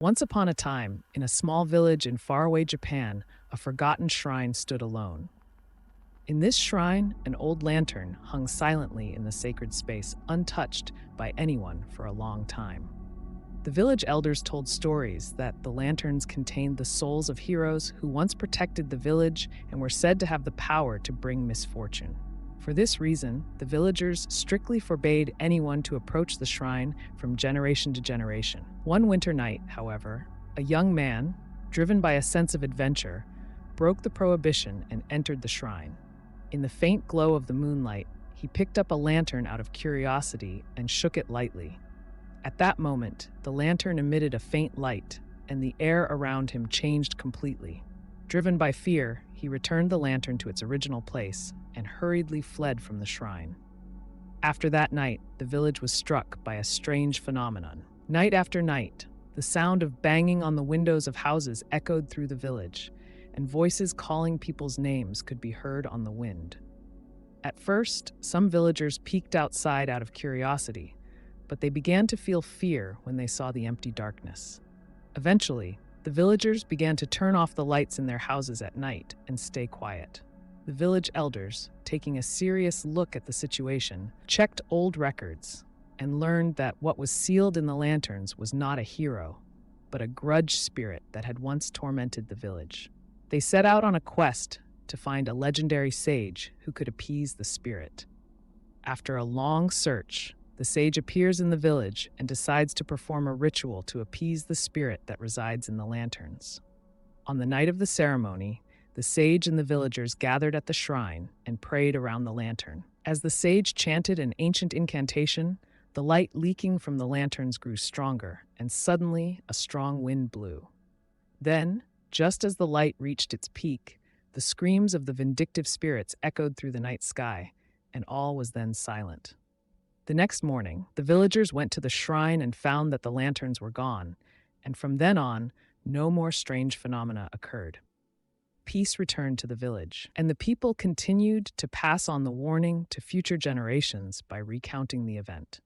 Once upon a time, in a small village in faraway Japan, a forgotten shrine stood alone. In this shrine, an old lantern hung silently in the sacred space, untouched by anyone for a long time. The village elders told stories that the lanterns contained the souls of heroes who once protected the village and were said to have the power to bring misfortune. For this reason, the villagers strictly forbade anyone to approach the shrine from generation to generation. One winter night, however, a young man, driven by a sense of adventure, broke the prohibition and entered the shrine. In the faint glow of the moonlight, he picked up a lantern out of curiosity and shook it lightly. At that moment, the lantern emitted a faint light, and the air around him changed completely. Driven by fear, he returned the lantern to its original place and hurriedly fled from the shrine. After that night, the village was struck by a strange phenomenon. Night after night, the sound of banging on the windows of houses echoed through the village, and voices calling people's names could be heard on the wind. At first, some villagers peeked outside out of curiosity, but they began to feel fear when they saw the empty darkness. Eventually, the villagers began to turn off the lights in their houses at night and stay quiet. The village elders, taking a serious look at the situation, checked old records and learned that what was sealed in the lanterns was not a hero, but a grudge spirit that had once tormented the village. They set out on a quest to find a legendary sage who could appease the spirit. After a long search, the sage appears in the village and decides to perform a ritual to appease the spirit that resides in the lanterns. On the night of the ceremony, the sage and the villagers gathered at the shrine and prayed around the lantern. As the sage chanted an ancient incantation, the light leaking from the lanterns grew stronger, and suddenly a strong wind blew. Then, just as the light reached its peak, the screams of the vindictive spirits echoed through the night sky, and all was then silent. The next morning, the villagers went to the shrine and found that the lanterns were gone, and from then on, no more strange phenomena occurred. Peace returned to the village, and the people continued to pass on the warning to future generations by recounting the event.